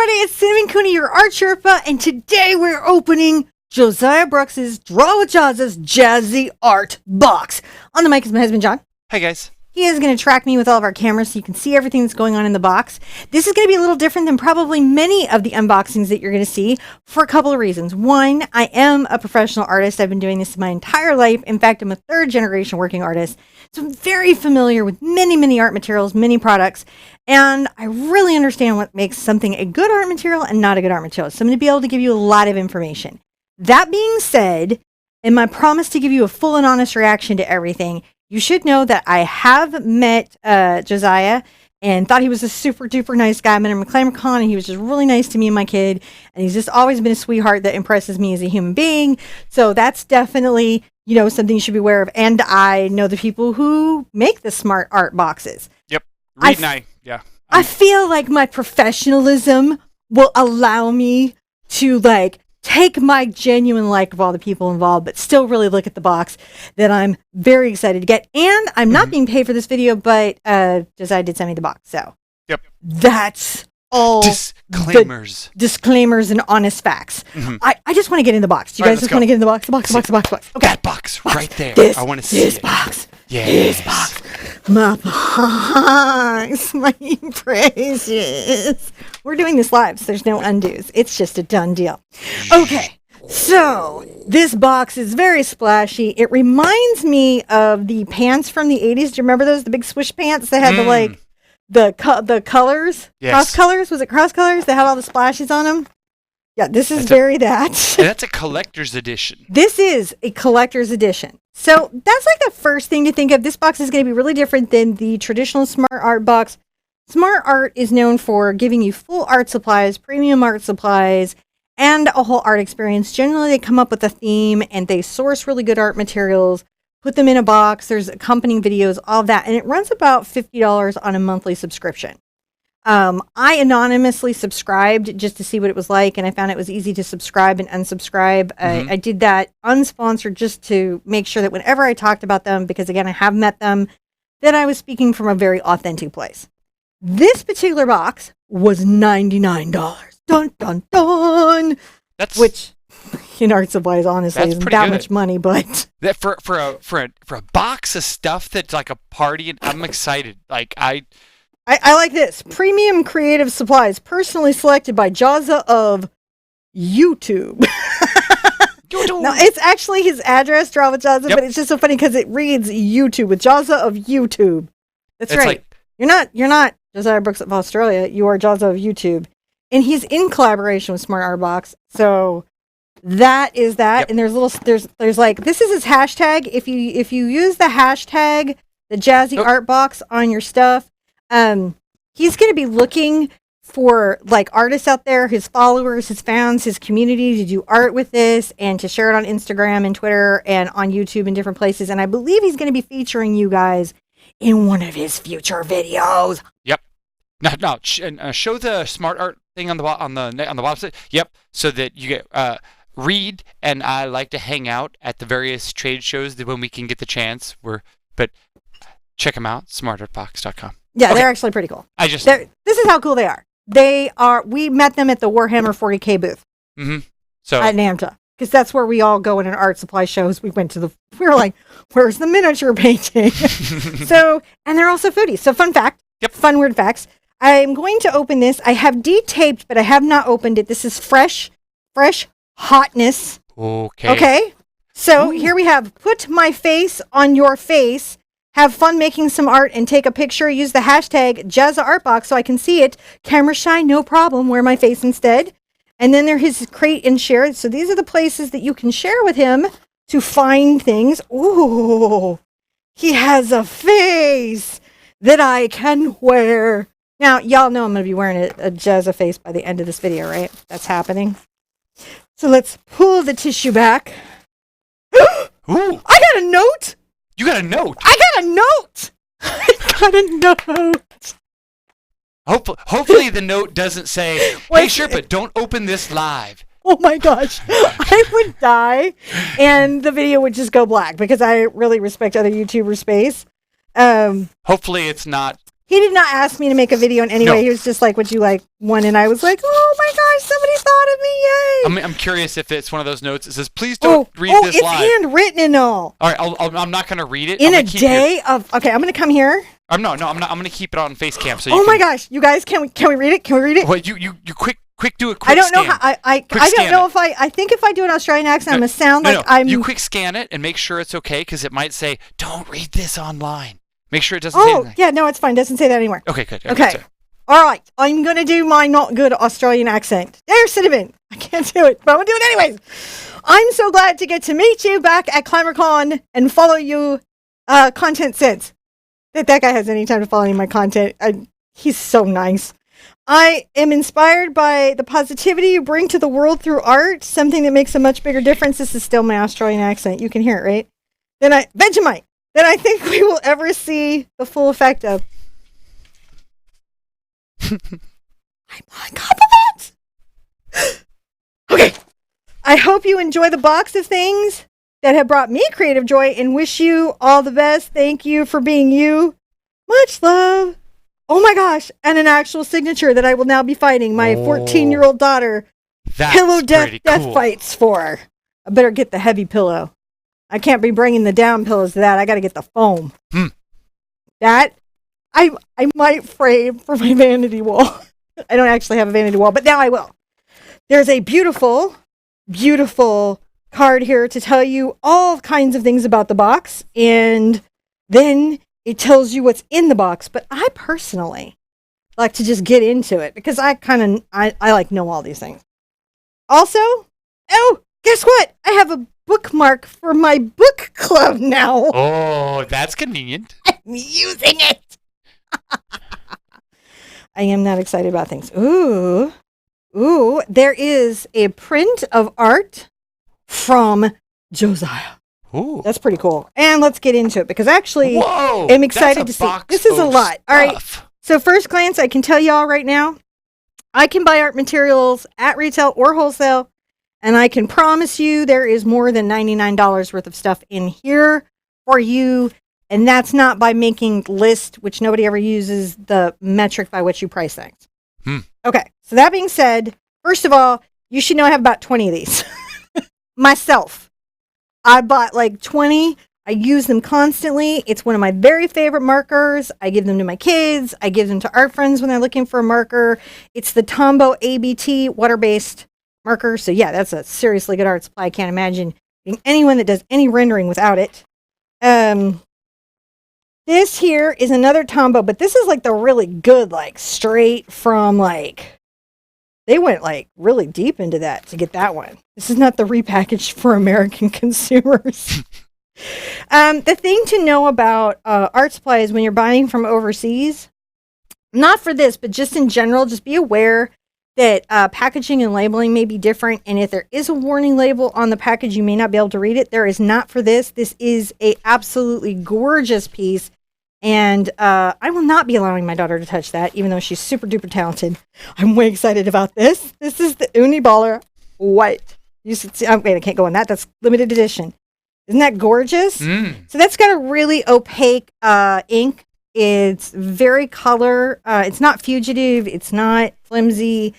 everybody, it's Cinnamon Cooney, your Art Sherpa, and today we're opening Josiah Brooks's Draw with Jazza's Jazzy Art Box. On the mic is my husband, John. Hey, guys. He is going to track me with all of our cameras so you can see everything that's going on in the box. This is going to be a little different than probably many of the unboxings that you're going to see for a couple of reasons. One, I am a professional artist. I've been doing this my entire life. In fact, I'm a third generation working artist. So I'm very familiar with many art materials, many products. And I really understand what makes something a good art material and not a good art material. So I'm going to be able to give you a lot of information. That being said, in my promise to give you a full and honest reaction to everything, you should know that I have met Josiah and thought he was a super duper nice guy. I met him at ClamourCon and he was just really nice to me and my kid. And he's just always been a sweetheart that impresses me as a human being. So that's definitely, something you should be aware of. And I know the people who make the smart art boxes. Yep. Yeah. I feel like my professionalism will allow me to take my genuine like of all the people involved, but still really look at the box that I'm very excited to get. And I'm not being paid for this video, but Josiah did send me the box. So yep, that's all disclaimers and honest facts. I just want to get in the box. Do you guys just want to get in the box? The box. Okay. That box right there. I want to see this it. Box. Yes. This box. My box. My precious. We're doing this live, so there's no undos. It's just a done deal. Okay. So this box is very splashy. It reminds me of the pants from the 80s. Do you remember those? The big swish pants that had the colors? Yes. Cross colors? Was it cross colors that had all the splashes on them? Yeah, this is that. And that's a collector's edition. This is a collector's edition. So that's the first thing to think of. This box is going to be really different than the traditional Smart Art box. Smart Art is known for giving you full art supplies, premium art supplies, and a whole art experience. Generally, they come up with a theme and they source really good art materials, put them in a box. There's accompanying videos, all of that. And it runs about $50 on a monthly subscription. I anonymously subscribed just to see what it was like, and I found it was easy to subscribe and unsubscribe. I did that unsponsored just to make sure that whenever I talked about them, because again, I have met them, that I was speaking from a very authentic place. This particular box was $99. Dun, dun, dun! Which, in art supplies, honestly, isn't that much money, but... That for a box of stuff that's like a party, and I'm excited. I like this. Premium creative supplies, personally selected by Jazza of YouTube. No, it's actually his address, Draw with Jazza, but it's just so funny because it reads YouTube with Jazza of YouTube. That's right. You're not Josiah Brooks of Australia. You are Jazza of YouTube, and he's in collaboration with Smart Art Box. So that is that. Yep. And there's this is his hashtag. If you use the hashtag the Jazzy Art Box on your stuff. He's going to be looking for artists out there, his followers, his fans, his community to do art with this and to share it on Instagram and Twitter and on YouTube and different places. And I believe he's going to be featuring you guys in one of his future videos. Yep. Now, show the smart art thing on the website. Yep. So that you get Reed and I like to hang out at the various trade shows when we can get the chance. But check them out. smartartbox.com. Yeah, they're actually pretty cool. This is how cool they are. We met them at the Warhammer 40K booth. So at NAMTA, because that's where we all go in an art supply shows. We were like, where's the miniature painting? And they're also foodies. So fun fact, fun weird facts. I'm going to open this. I have detaped, but I have not opened it. This is fresh hotness. Okay. So here we have, put my face on your face. Have fun making some art and take a picture. Use the hashtag Jazza Art Box so I can see it. Camera shy, no problem. Wear my face instead. And then there's his create and share. So these are the places that you can share with him to find things. Ooh, he has a face that I can wear. Now, y'all know I'm going to be wearing a Jazza face by the end of this video, right? That's happening. So let's pull the tissue back. Ooh. I got a note. You got a note. I got a note. Hopefully the note doesn't say, "Hey Sherpa, don't open this live." Oh my gosh, I would die, and the video would just go black because I really respect other YouTubers' space. Hopefully it's not He did not ask me to make a video in any way. He was just like, would you like one? And I was like, oh my gosh, somebody thought of me. Yay. I'm curious if it's one of those notes that says, please don't read this it's live. handwritten and all. All right, I'm not going to read it. In a day of, okay, I'm going to come here. No, I'm not. I'm going to keep it on face cam. So my gosh, you guys, can we read it? Can we read it? Well, you quick do a quick I don't scan. know how, I don't know if I think if I do an Australian accent, I'm going to sound like I'm. You quick scan it and make sure it's okay because it might say, don't read this online. Make sure it doesn't say anything. Yeah, no, it's fine. It doesn't say that anymore. Okay, good. Okay. All right. I'm going to do my not good Australian accent. There's Cinnamon. I can't do it, but I'm going to do it anyways. I'm so glad to get to meet you back at ClimberCon and follow you content since. That guy has any time to follow any of my content. He's so nice. I am inspired by the positivity you bring to the world through art, something that makes a much bigger difference. This is still my Australian accent. You can hear it, right? Vegemite. That I think we will ever see the full effect of. I'm on compliments. Okay. I hope you enjoy the box of things that have brought me creative joy and wish you all the best. Thank you for being you. Much love. Oh my gosh. And an actual signature that I will now be fighting my 14-year-old daughter pillow death fights for. I better get the heavy pillow. I can't be bringing the down pillows to that. I got to get the foam. That I might frame for my vanity wall. I don't actually have a vanity wall, but now I will. There's a beautiful, beautiful card here to tell you all kinds of things about the box, and then it tells you what's in the box. But I personally like to just get into it because I like know all these things. Also, guess what? I have a bookmark for my book club now. Oh, that's convenient. I'm using it. I am not excited about things. Ooh, there is a print of art from Josiah. Ooh. That's pretty cool. And let's get into it because actually I'm excited to see. This is a lot. All right. So first glance, I can tell y'all right now, I can buy art materials at retail or wholesale. And I can promise you there is more than $99 worth of stuff in here for you. And that's not by making list, which nobody ever uses the metric by which you price things. Okay. So that being said, first of all, you should know I have about 20 of these. Myself. I bought like 20. I use them constantly. It's one of my very favorite markers. I give them to my kids. I give them to art friends when they're looking for a marker. It's the Tombow ABT water-based marker. So yeah, that's a seriously good art supply. I can't imagine being anyone that does any rendering without it. This here is another Tombow, but this is like the really good, like straight from like, they went like really deep into that to get that one. This is not the repackaged for American consumers. The thing to know about art supplies when you're buying from overseas, not for this, but just in general, just be aware that packaging and labeling may be different. And if there is a warning label on the package, you may not be able to read it. There is not for this. This is a absolutely gorgeous piece. And I will not be allowing my daughter to touch that, even though she's super duper talented. I'm way excited about this. This is the Uniballer White. You should see, wait, I can't go on that. That's limited edition. Isn't that gorgeous? So that's got a really opaque ink. It's very color. It's not fugitive. It's not flimsy.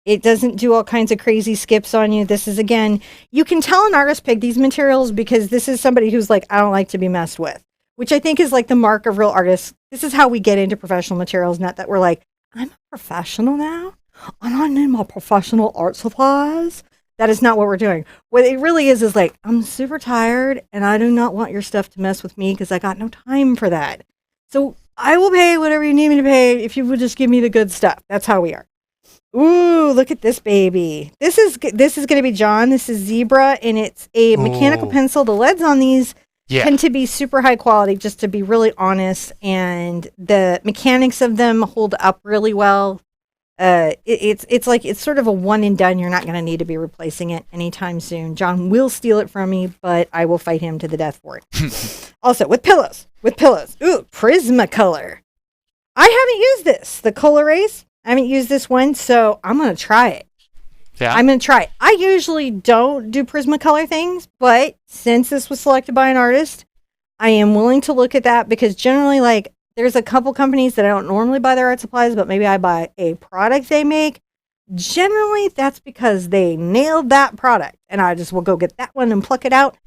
It doesn't do all kinds of crazy skips on you. This is, again, you can tell an artist picked these materials because this is somebody who's like, I don't like to be messed with, which I think is like the mark of real artists. This is how we get into professional materials, not that we're like, I'm a professional now and I need my professional art supplies. That is not what we're doing. What it really is like, I'm super tired and I do not want your stuff to mess with me because I got no time for that. So I will pay whatever you need me to pay if you would just give me the good stuff. That's how we are. Ooh, look at this baby. This is going to be John. This is Zebra, and it's a mechanical pencil. The leads on these tend to be super high quality, just to be really honest, and the mechanics of them hold up really well. It's sort of a one and done. You're not going to need to be replacing it anytime soon. John will steal it from me, but I will fight him to the death for it. Also, with pillows. Ooh, Prismacolor. I haven't used this. The Colorase. I haven't used this one, so I'm going to try it. Yeah. I'm going to try it. I usually don't do Prismacolor things, but since this was selected by an artist, I am willing to look at that because generally, like, there's a couple companies that I don't normally buy their art supplies, but maybe I buy a product they make. Generally, that's because they nailed that product. And I just will go get that one and pluck it out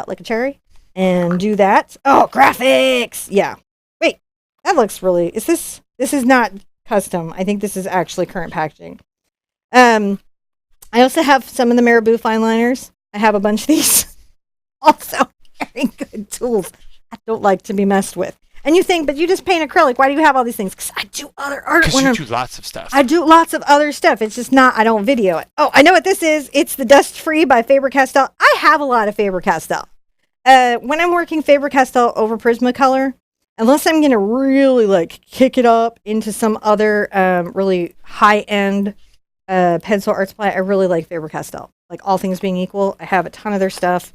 like a cherry, and do that. Oh, graphics! Yeah. Wait, that looks really... This is not custom. I think this is actually current packaging. I also have some of the Marabou fine liners. I have a bunch of these. Also, very good tools. I don't like to be messed with. And you think, but you just paint acrylic. Why do you have all these things? Because I do other art. Because you do lots of stuff. I do lots of other stuff. It's just not, I don't video it. Oh, I know what this is. It's the Dust Free by Faber-Castell. I have a lot of Faber-Castell. When I'm working Faber-Castell over Prismacolor, unless I'm going to really like kick it up into some other really high-end pencil art supply, I really like Faber-Castell. Like, all things being equal, I have a ton of their stuff.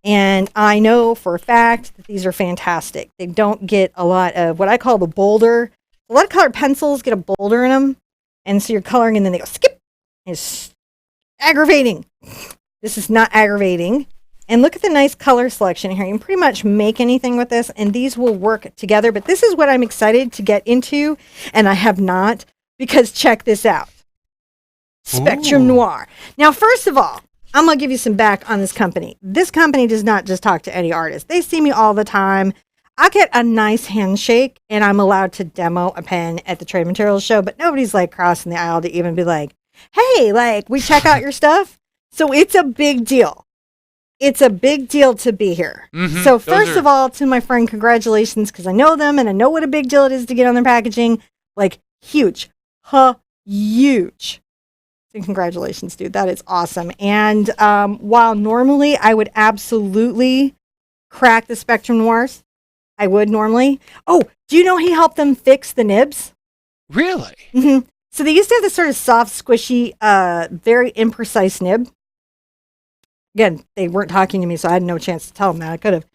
And I know for a fact that these are fantastic. They don't get a lot of what I call the boulder. A lot of colored pencils get a boulder in them. And so you're coloring and then they go skip. It's aggravating. This is not aggravating. And look at the nice color selection here. You can pretty much make anything with this, and these will work together. But this is what I'm excited to get into, and I have not, because check this out. Spectrum Noir. Now, first of all, I'm going to give you some back on this company. This company does not just talk to any artist. They see me all the time. I get a nice handshake, and I'm allowed to demo a pen at the Trade Materials Show, but nobody's like crossing the aisle to even be like, hey, like, we check out your stuff. So it's a big deal. It's a big deal to be here. Mm-hmm. So first of all, to my friend, congratulations, because I know them, and I know what a big deal it is to get on their packaging. Like, huge. Huge. And congratulations, dude. That is awesome. And while normally I would absolutely crack the Spectrum Noirs, I would normally. Oh, do you know he helped them fix the nibs? Really? Mm-hmm. So they used to have this sort of soft, squishy, very imprecise nib. Again, they weren't talking to me, so I had no chance to tell them that. I could have.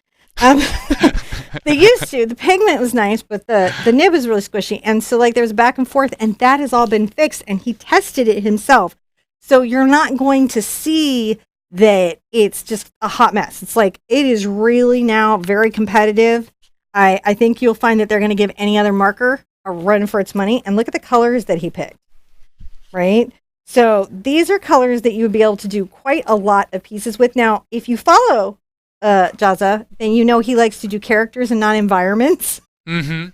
They used to. The pigment was nice, but the nib was really squishy. And so, like, there was back and forth, and that has all been fixed, and he tested it himself. So you're not going to see that it's just a hot mess. It's like, it is really now very competitive. I think you'll find that they're going to give any other marker a run for its money. And look at the colors that he picked, right? So these are colors that you would be able to do quite a lot of pieces with. Now, if you follow Jazza, then you know he likes to do characters and not environments. Mm-hmm.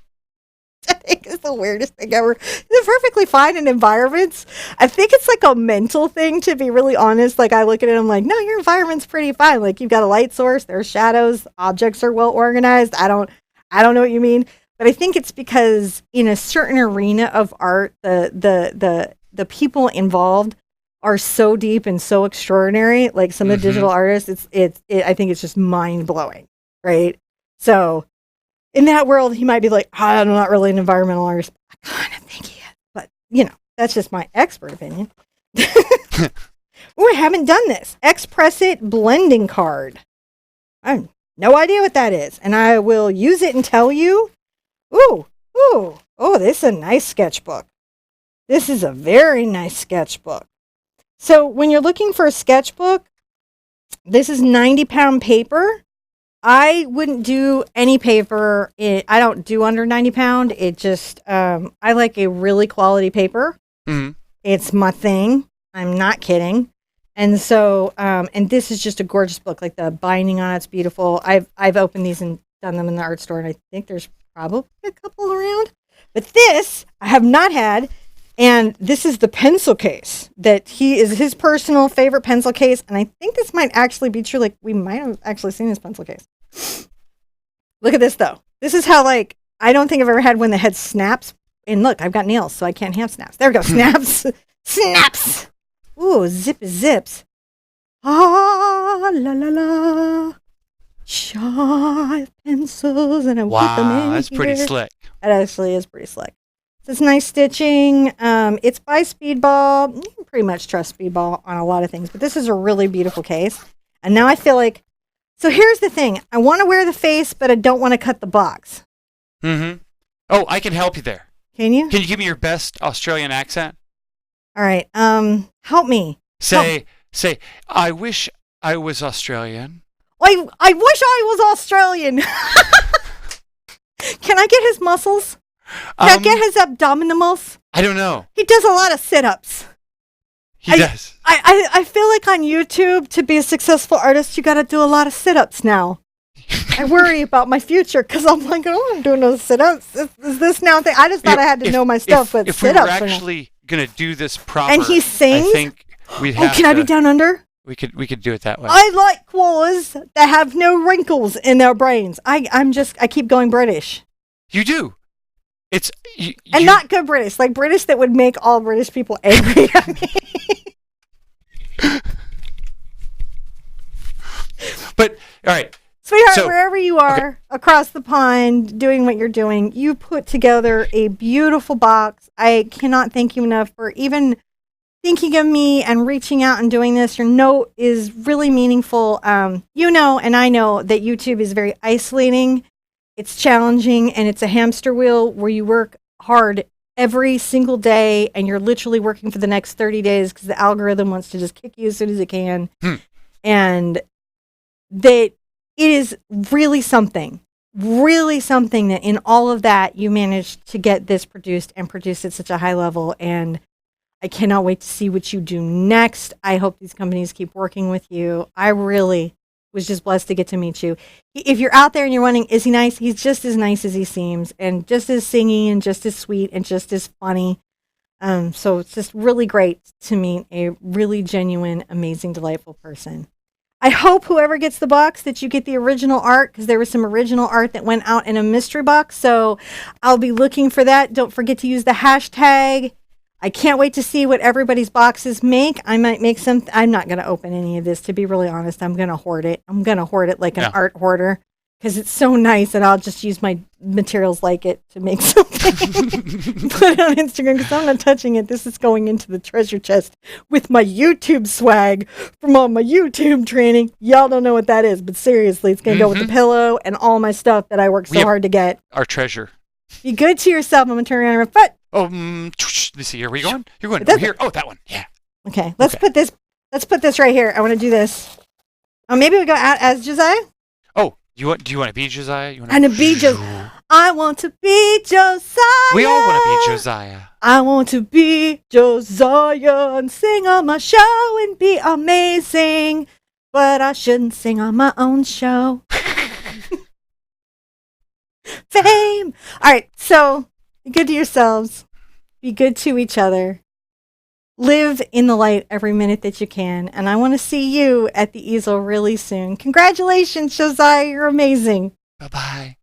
I think it's the weirdest thing ever. They're perfectly fine in environments. I think it's like a mental thing, to be really honest. Like, I look at it, I'm like, no, your environment's pretty fine. Like, you've got a light source, there's shadows, objects are well organized. I don't know what you mean. But I think it's because in a certain arena of art, the people involved are so deep and so extraordinary. Like, some of the digital artists, I think it's just mind blowing, right? So in that world, he might be like, I'm not really an environmental artist. I kind of think he is, but you know, that's just my expert opinion. Oh, I haven't done this. Express It blending card. I have no idea what that is, and I will use it and tell you. Oh, this is a nice sketchbook. This is a very nice sketchbook. So when you're looking for a sketchbook, this is 90-pound paper. I wouldn't do any paper. I don't do under 90-pound. It just, I like a really quality paper. Mm-hmm. It's my thing. I'm not kidding. And so, and this is just a gorgeous book. Like, the binding on it's beautiful. I've opened these and done them in the art store, and I think there's probably a couple around. But this I have not had. And this is the pencil case that his personal favorite pencil case. And I think this might actually be true. Like, we might have actually seen his pencil case. Look at this, though. This is how, like, I don't think I've ever had one that had snaps. And look, I've got nails, so I can't have snaps. There we go. Snaps. Snaps. Ooh, zips. Ah, la, la, la. Sharp pencils. And I put them in that's here. pretty slick. That actually is pretty slick. It's nice stitching. It's by Speedball. You can pretty much trust Speedball on a lot of things, but this is a really beautiful case. And now I feel like, so here's the thing. I want to wear the face, but I don't want to cut the box. Mm-hmm. Oh, I can help you there. Can you? Can you give me your best Australian accent? All right. Help me. Say, I wish I was Australian. I wish I was Australian. Can I get his muscles? Can I get his abdominals? I don't know. He does a lot of sit-ups. He does. I feel like on YouTube, to be a successful artist, you got to do a lot of sit-ups now. I worry about my future because I'm like, oh, I'm doing those sit-ups. Is this now thing? I just thought I had to know my stuff, but if we sit-ups. If we were actually going to do this proper, and he sings. I think we'd have can I be down under? We could do it that way. I like koalas that have no wrinkles in their brains. I keep going British. You do. It's and not good British, like British that would make all British people angry at me. But all right, sweetheart, wherever you are across the pond doing what you're doing, you put together a beautiful box. I cannot thank you enough for even thinking of me and reaching out and doing this. Your note is really meaningful. You know, and I know that YouTube is very isolating. It's challenging, and it's a hamster wheel where you work hard every single day, and you're literally working for the next 30 days because the algorithm wants to just kick you as soon as it can. And that it is really something that in all of that, you managed to get this produced and produced at such a high level. And I cannot wait to see what you do next. I hope these companies keep working with you. I really was just blessed to get to meet you. If you're out there and you're wondering, is he nice? He's just as nice as he seems, and just as singy and just as sweet and just as funny. So it's just really great to meet a really genuine, amazing, delightful person. I hope whoever gets the box that you get the original art, because there was some original art that went out in a mystery box. So I'll be looking for that. Don't forget to use the hashtag. I can't wait to see what everybody's boxes make. I might make some. I'm not going to open any of this, to be really honest. I'm going to hoard it. I'm going to hoard it like an art hoarder because it's so nice that I'll just use my materials like it to make something. Put it on Instagram because I'm not touching it. This is going into the treasure chest with my YouTube swag from all my YouTube training. Y'all don't know what that is, but seriously, it's going to go with the pillow and all my stuff that I worked so hard to get. Our treasure. Be good to yourself. I'm going to turn around my foot. Oh, let's see. Are we going? You're going over here. Oh, that one. Yeah. Okay. Let's put this right here. I want to do this. Oh, maybe we go out as Josiah. Oh, do you want to be Josiah? You want to be Josiah. I want to be Josiah. We all want to be Josiah. I want to be Josiah and sing on my show and be amazing, but I shouldn't sing on my own show. Fame. All right. So. Be good to yourselves. Be good to each other. Live in the light every minute that you can. And I want to see you at the easel really soon. Congratulations, Josiah. You're amazing. Bye-bye.